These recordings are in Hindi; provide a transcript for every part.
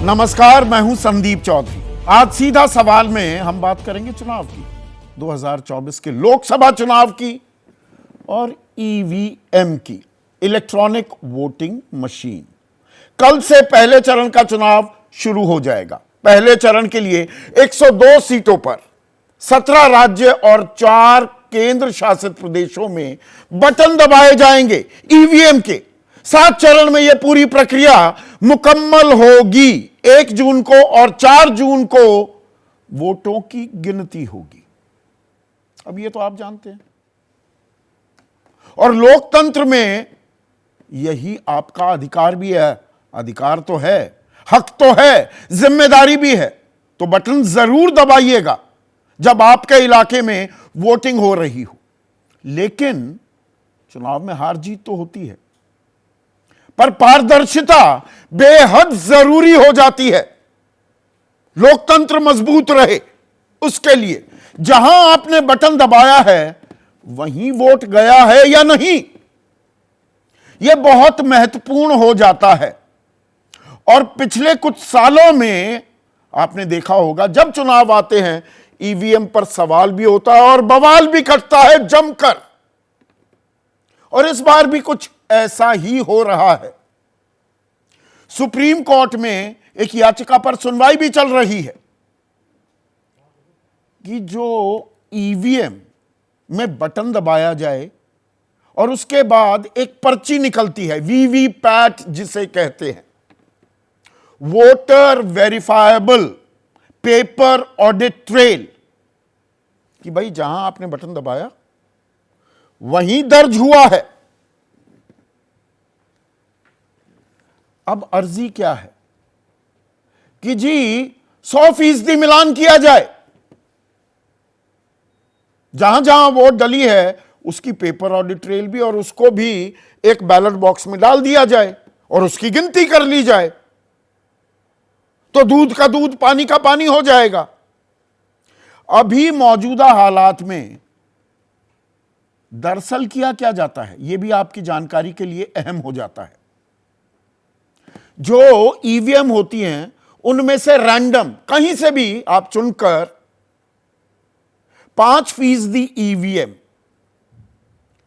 नमस्कार, मैं हूं संदीप चौधरी। आज सीधा सवाल में हम बात करेंगे चुनाव की, 2024 के लोकसभा चुनाव की और ईवीएम की, इलेक्ट्रॉनिक वोटिंग मशीन। कल से पहले चरण का चुनाव शुरू हो जाएगा। पहले चरण के लिए 102 सीटों पर 17 राज्य और 4 केंद्र शासित प्रदेशों में बटन दबाए जाएंगे ईवीएम के। 7 चरण में यह पूरी प्रक्रिया मुकम्मल होगी। 1 जून को और 4 जून को वोटों की गिनती होगी। अब ये तो आप जानते हैं, और लोकतंत्र में यही आपका अधिकार भी है। अधिकार तो है, हक तो है, जिम्मेदारी भी है। तो बटन जरूर दबाइएगा जब आपके इलाके में वोटिंग हो रही हो। लेकिन चुनाव में हार जीत तो होती है, पर पारदर्शिता बेहद जरूरी हो जाती है। लोकतंत्र मजबूत रहे, उसके लिए जहां आपने बटन दबाया है वहीं वोट गया है या नहीं, यह बहुत महत्वपूर्ण हो जाता है। और पिछले कुछ सालों में आपने देखा होगा, जब चुनाव आते हैं ईवीएम पर सवाल भी होता है और बवाल भी कटता है जमकर। और इस बार भी कुछ ऐसा ही हो रहा है। सुप्रीम कोर्ट में एक याचिका पर सुनवाई भी चल रही है कि जो ईवीएम में बटन दबाया जाए और उसके बाद एक पर्ची निकलती है, वीवीपैट जिसे कहते हैं, voter verifiable paper audit trail, कि भाई जहां आपने बटन दबाया वहीं दर्ज हुआ है। अब अर्जी क्या है कि जी 100% मिलान किया जाए। जहां जहां वोट डली है उसकी पेपर ऑडिट ट्रेल भी, और उसको भी एक बैलेट बॉक्स में डाल दिया जाए और उसकी गिनती कर ली जाए। तो दूध का दूध, पानी का पानी हो जाएगा। अभी मौजूदा हालात में दरअसल किया क्या जाता है, यह भी आपकी जानकारी के लिए अहम हो जाता है। जो ईवीएम होती हैं उनमें से रैंडम कहीं से भी आप चुनकर 5% ईवीएम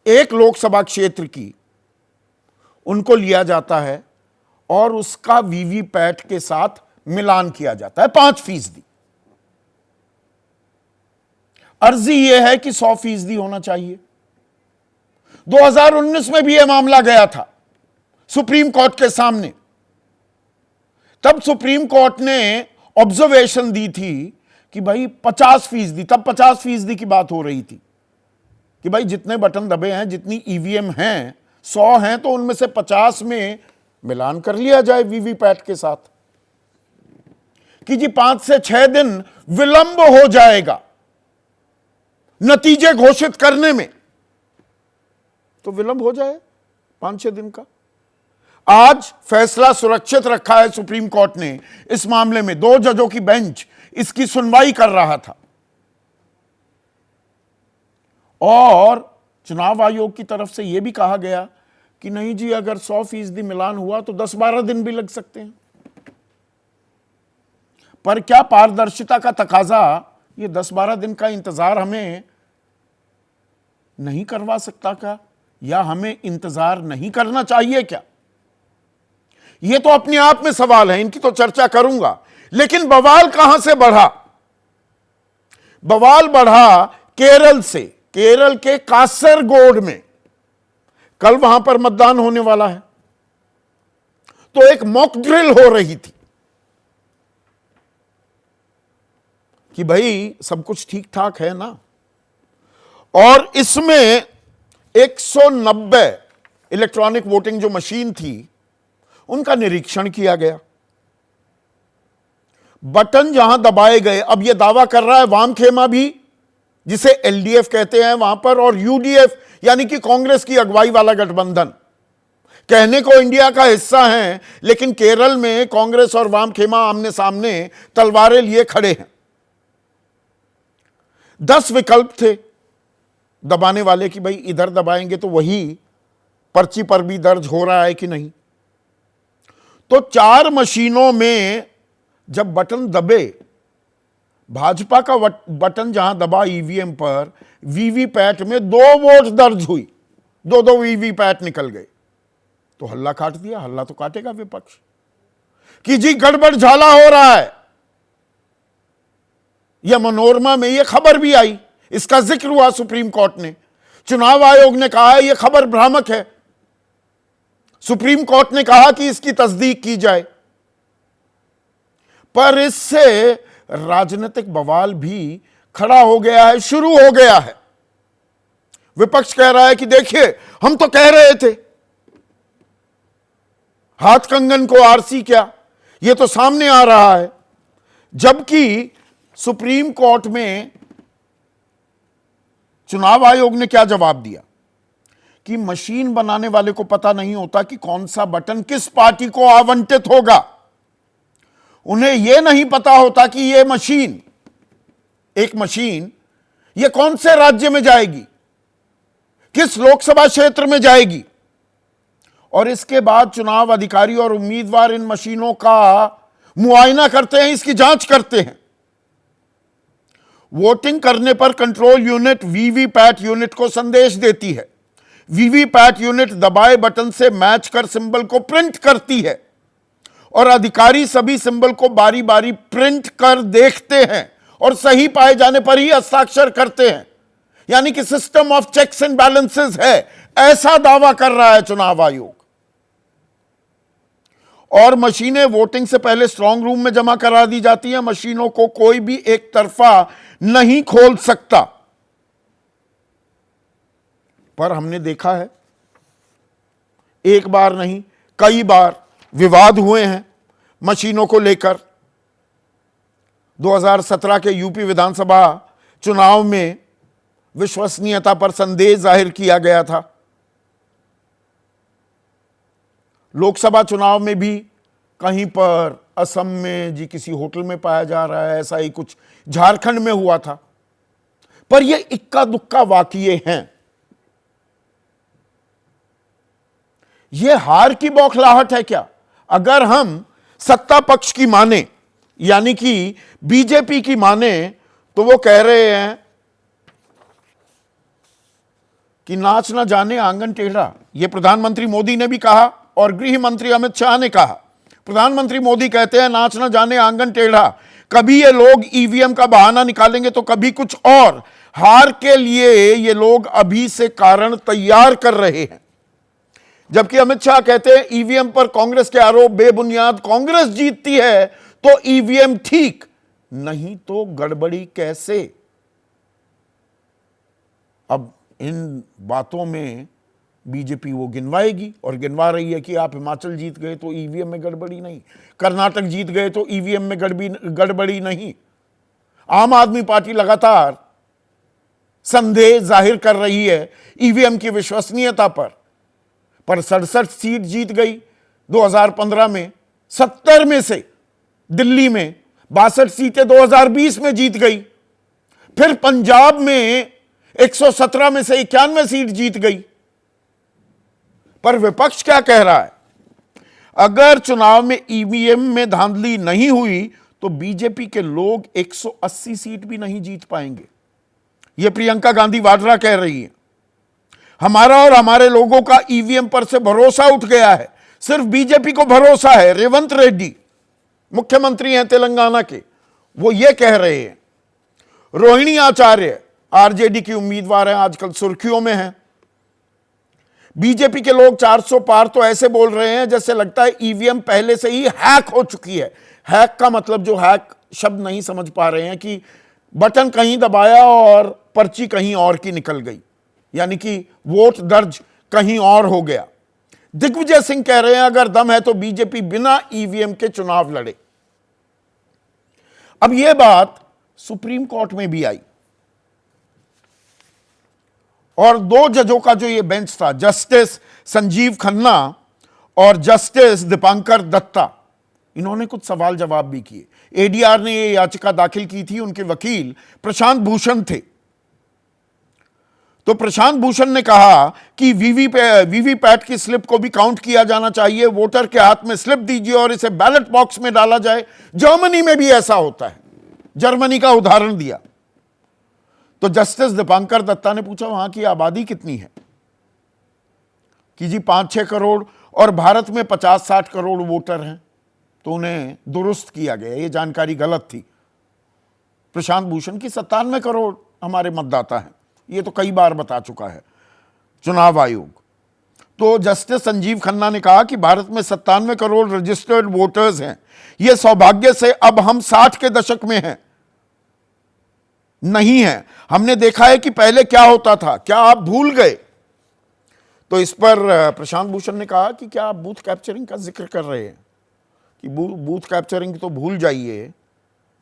एक लोकसभा क्षेत्र की उनको लिया जाता है और उसका वीवीपैट के साथ मिलान किया जाता है 5%। अर्जी यह है कि 100% होना चाहिए। 2019 में भी यह मामला गया था सुप्रीम कोर्ट के सामने। तब सुप्रीम कोर्ट ने ऑब्जर्वेशन दी थी कि भाई 50%, तब 50% की बात हो रही थी कि भाई जितने बटन दबे हैं, जितनी ईवीएम हैं, 100 हैं, तो उनमें से 50 में मिलान कर लिया जाए वीवीपैट के साथ। कि जी 5 से 6 दिन विलंब हो जाएगा नतीजे घोषित करने में, तो विलंब हो जाए 5-6 दिन का। आज फैसला सुरक्षित रखा है सुप्रीम कोर्ट ने इस मामले में। 2 जजों की बेंच इसकी सुनवाई कर रहा था और चुनाव आयोग की तरफ से यह भी कहा गया कि नहीं जी, अगर 100% मिलान हुआ तो 10-12 दिन भी लग सकते हैं। पर क्या पारदर्शिता का तकाजा ये 10-12 दिन का इंतजार हमें नहीं करवा सकता क्या, या हमें इंतजार नहीं करना चाहिए क्या? यह तो अपने आप में सवाल है, इनकी तो चर्चा करूंगा। लेकिन बवाल कहां से बढ़ा? बवाल बढ़ा केरल से। केरल के कासरगोड में कल वहां पर मतदान होने वाला है, तो एक मॉक ड्रिल हो रही थी कि भाई सब कुछ ठीक ठाक है ना। और इसमें 190 इलेक्ट्रॉनिक वोटिंग जो मशीन थी उनका निरीक्षण किया गया। बटन जहां दबाए गए, अब यह दावा कर रहा है वामखेमा भी, जिसे एलडीएफ कहते हैं वहां पर, और यूडीएफ यानी कि कांग्रेस की अगुवाई वाला गठबंधन, कहने को इंडिया का हिस्सा है, लेकिन केरल में कांग्रेस और वामखेमा आमने सामने तलवारें लिए खड़े हैं। 10 विकल्प थे दबाने वाले कि भाई इधर दबाएंगे तो वही पर्ची पर भी दर्ज हो रहा है कि नहीं। तो 4 मशीनों में जब बटन दबे, भाजपा का बटन जहां दबा ईवीएम पर, वीवीपैट में 2 वोट दर्ज हुई, 2 वीवीपैट निकल गए। तो हल्ला काट दिया। हल्ला तो काटेगा विपक्ष कि जी गड़बड़ झाला हो रहा है। यह मनोरमा में यह खबर भी आई, इसका जिक्र हुआ सुप्रीम कोर्ट ने। चुनाव आयोग ने कहा यह खबर भ्रामक है। सुप्रीम कोर्ट ने कहा कि इसकी तस्दीक की जाए। पर इससे राजनीतिक बवाल भी खड़ा हो गया है, शुरू हो गया है। विपक्ष कह रहा है कि देखिए, हम तो कह रहे थे, हाथ कंगन को आरसी क्या, यह तो सामने आ रहा है। जबकि सुप्रीम कोर्ट में चुनाव आयोग ने क्या जवाब दिया कि मशीन बनाने वाले को पता नहीं होता कि कौन सा बटन किस पार्टी को आवंटित होगा। उन्हें यह नहीं पता होता कि यह मशीन, एक मशीन, यह कौन से राज्य में जाएगी, किस लोकसभा क्षेत्र में जाएगी। और इसके बाद चुनाव अधिकारी और उम्मीदवार इन मशीनों का मुआयना करते हैं, इसकी जांच करते हैं। वोटिंग करने पर कंट्रोल यूनिट वीवीपैट यूनिट को संदेश देती है। वीवीपैट यूनिट दबाए बटन से मैच कर सिंबल को प्रिंट करती है और अधिकारी सभी सिंबल को बारी बारी प्रिंट कर देखते हैं और सही पाए जाने पर ही हस्ताक्षर करते हैं। यानी कि system of checks and balances है, ऐसा दावा कर रहा है चुनाव आयोग। और मशीनें वोटिंग से पहले स्ट्रांग रूम में जमा करा दी जाती हैं। मशीनों को कोई भी एक तरफा नहीं खोल सकता। पर हमने देखा है, एक बार नहीं कई बार विवाद हुए हैं मशीनों को लेकर। 2017 के यूपी विधानसभा चुनाव में विश्वसनीयता पर संदेह जाहिर किया गया था। लोकसभा चुनाव में भी कहीं पर असम में जी किसी होटल में पाया जा रहा है, ऐसा ही कुछ झारखंड में हुआ था। पर यह इक्का दुक्का वाकये हैं। यह हार की बौखलाहट है क्या? अगर हम सत्ता पक्ष की माने, यानी कि बीजेपी की माने, तो वो कह रहे हैं कि नाच ना जाने आंगन टेढ़ा। यह प्रधानमंत्री मोदी ने भी कहा और गृह मंत्री अमित शाह ने कहा। प्रधानमंत्री मोदी कहते हैं नाच ना जाने आंगन टेढ़ा। कभी ये लोग ईवीएम का बहाना निकालेंगे तो कभी कुछ और। हार के लिए ये लोग अभी से कारण तैयार कर रहे हैं। जबकि अमित शाह कहते हैं ईवीएम पर कांग्रेस के आरोप बेबुनियाद। कांग्रेस जीतती है तो ईवीएम ठीक, नहीं तो गड़बड़ी कैसे? अब इन बातों में बीजेपी वो गिनवाएगी और गिनवा रही है कि आप हिमाचल जीत गए तो ईवीएम में गड़बड़ी नहीं, कर्नाटक जीत गए तो ईवीएम में गड़बड़ी नहीं। आम आदमी पार्टी लगातार संदेह जाहिर कर रही है ईवीएम की विश्वसनीयता पर 67 सीट जीत गई 2015 में, 70 में से दिल्ली में, 62 सीटें 2020 में जीत गई। फिर पंजाब में 117 में से 91 सीट जीत गई। पर विपक्ष क्या कह रहा है? अगर चुनाव में ईवीएम में धांधली नहीं हुई तो बीजेपी के लोग 180 सीट भी नहीं जीत पाएंगे। यह प्रियंका गांधी वाड्रा कह रही है। हमारा और हमारे लोगों का ईवीएम पर से भरोसा उठ गया है, सिर्फ बीजेपी को भरोसा है। रेवंत रेड्डी मुख्यमंत्री हैं तेलंगाना के, वो ये कह रहे हैं। रोहिणी आचार्य आरजेडी की उम्मीदवार हैं, आजकल सुर्खियों में हैं। बीजेपी के लोग 400 पार तो ऐसे बोल रहे हैं जैसे लगता है ईवीएम पहले से ही हैक हो चुकी है। हैक का मतलब, जो हैक शब्द नहीं समझ पा रहे हैं, कि बटन कहीं दबाया और पर्ची कहीं और की निकल गई, यानी कि वोट दर्ज कहीं और हो गया। दिग्विजय सिंह कह रहे हैं अगर दम है तो बीजेपी बिना ईवीएम के चुनाव लड़े। अब यह बात सुप्रीम कोर्ट में भी आई और 2 जजों का जो ये बेंच था, जस्टिस संजीव खन्ना और जस्टिस दीपांकर दत्ता, इन्होंने कुछ सवाल जवाब भी किए। एडीआर ने ये याचिका दाखिल की थी, उनके वकील प्रशांत भूषण थे। तो प्रशांत भूषण ने कहा कि वीवीपैट की स्लिप को भी काउंट किया जाना चाहिए, वोटर के हाथ में स्लिप दीजिए और इसे बैलेट बॉक्स में डाला जाए। जर्मनी में भी ऐसा होता है, जर्मनी का उदाहरण दिया। तो जस्टिस दीपांकर दत्ता ने पूछा वहां की आबादी कितनी है, कि जी 5-6 करोड़ और भारत में 50-60 करोड़ वोटर हैं। तो उन्हें दुरुस्त किया गया, ये जानकारी गलत थी। प्रशांत भूषण की 97 करोड़ हमारे मतदाता हैं, ये तो कई बार बता चुका है चुनाव आयोग। तो जस्टिस संजीव खन्ना ने कहा कि भारत में 97 करोड़ रजिस्टर्ड वोटर्स हैं, यह सौभाग्य से अब हम 60 के दशक में हैं, नहीं है। हमने देखा है कि पहले क्या होता था, क्या आप भूल गए? तो इस पर प्रशांत भूषण ने कहा कि क्या आप बूथ कैप्चरिंग का जिक्र कर रहे हैं, कि बूथ कैप्चरिंग तो भूल जाइए,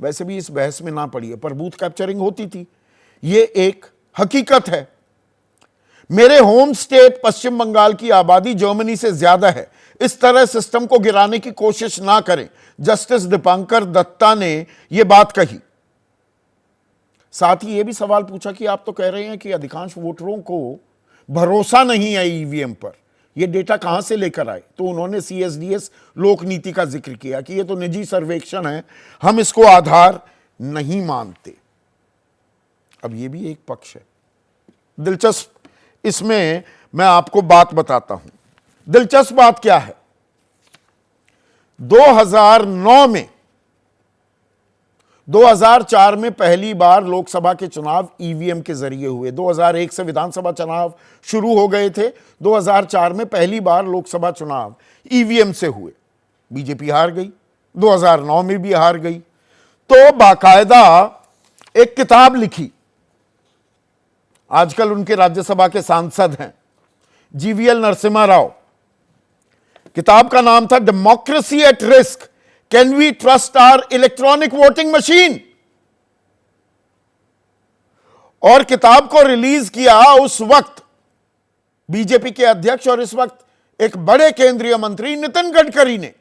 वैसे भी इस बहस में ना पड़िए, पर बूथ कैप्चरिंग होती थी, ये एक हकीकत है। मेरे होम स्टेट पश्चिम बंगाल की आबादी जर्मनी से ज्यादा है, इस तरह सिस्टम को गिराने की कोशिश ना करें, जस्टिस दीपांकर दत्ता ने यह बात कही। साथ ही यह भी सवाल पूछा कि आप तो कह रहे हैं कि अधिकांश वोटरों को भरोसा नहीं है ईवीएम पर, यह डेटा कहां से लेकर आए? तो उन्होंने सीएसडीएस लोक नीति का जिक्र किया कि यह तो निजी सर्वेक्षण है, हम इसको आधार नहीं मानते। अब यह भी एक पक्ष है। दिलचस्प इसमें मैं आपको बात बताता हूं। दिलचस्प बात क्या है, 2004 में पहली बार लोकसभा के चुनाव ईवीएम के जरिए हुए। 2001 से विधानसभा चुनाव शुरू हो गए थे, 2004 में पहली बार लोकसभा चुनाव ईवीएम से हुए। बीजेपी हार गई, 2009 में भी हार गई। तो बाकायदा एक किताब लिखी, आजकल उनके राज्यसभा के सांसद हैं जीवीएल नरसिम्हा राव। किताब का नाम था democracy at risk, can we trust our electronic voting machine. और किताब को रिलीज किया उस वक्त बीजेपी के अध्यक्ष और इस वक्त एक बड़े केंद्रीय मंत्री नितिन गडकरी ने।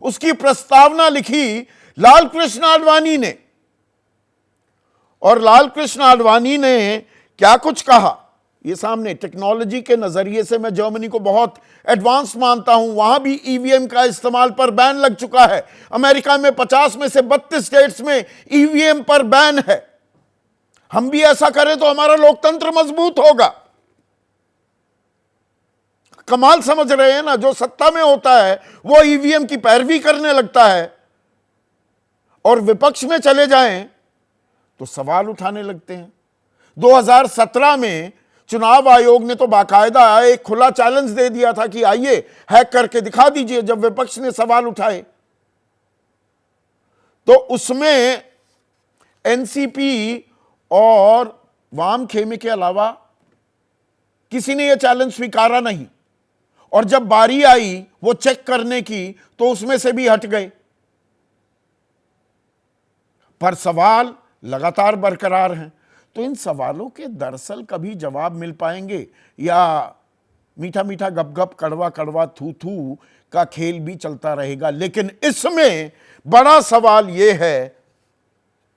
उसकी प्रस्तावना लिखी लाल कृष्ण आडवाणी ने, और लाल कृष्ण आडवाणी ने क्या कुछ कहा ये सामने। टेक्नोलॉजी के नजरिए से मैं जर्मनी को बहुत एडवांस मानता हूं, वहां भी ईवीएम का इस्तेमाल पर बैन लग चुका है। अमेरिका में 50 में से 32 स्टेट्स में ईवीएम पर बैन है। हम भी ऐसा करें तो हमारा लोकतंत्र मजबूत होगा। कमाल समझ रहे हैं ना, जो सत्ता में होता है वो ईवीएम की पैरवी करने लगता है और विपक्ष में चले जाएं तो सवाल उठाने लगते हैं। 2017 में चुनाव आयोग ने तो बाकायदा एक खुला चैलेंज दे दिया था कि आइए हैक करके दिखा दीजिए, जब विपक्ष ने सवाल उठाए। तो उसमें एनसीपी और वाम खेमे के अलावा किसी ने यह चैलेंज स्वीकारा नहीं, और जब बारी आई वो चेक करने की तो उसमें से भी हट गए। पर सवाल लगातार बरकरार हैं। तो इन सवालों के दरअसल कभी जवाब मिल पाएंगे या मीठा मीठा गप गप कड़वा कड़वा थू थू का खेल भी चलता रहेगा? लेकिन इसमें बड़ा सवाल यह है,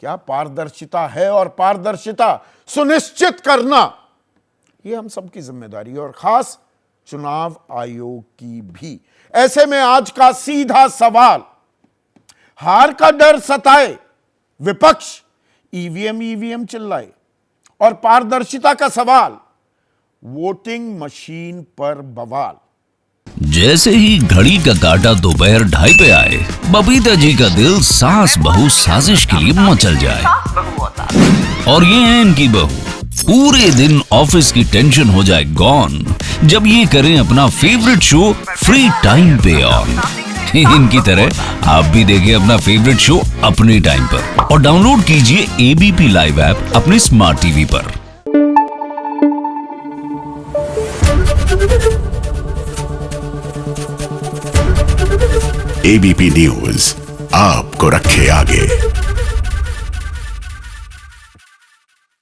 क्या पारदर्शिता है? और पारदर्शिता सुनिश्चित करना यह हम सबकी जिम्मेदारी है, और खास चुनाव आयोग की भी। ऐसे में आज का सीधा सवाल, हार का डर सताए, विपक्ष ईवीएम चिल्लाए, और पारदर्शिता का सवाल, वोटिंग मशीन पर बवाल। जैसे ही घड़ी का काटा दोपहर 2:30 पे आए, बबीता जी का दिल सास बहू साजिश के लिए मचल जाए। और ये है इनकी बहू, पूरे दिन ऑफिस की टेंशन हो जाए गॉन जब ये करें अपना फेवरेट शो फ्री टाइम पे ऑन। इनकी तरह आप भी देखिए अपना फेवरेट शो अपने टाइम पर और डाउनलोड कीजिए एबीपी लाइव ऐप अपने स्मार्ट टीवी पर। एबीपी न्यूज आपको रखे आगे।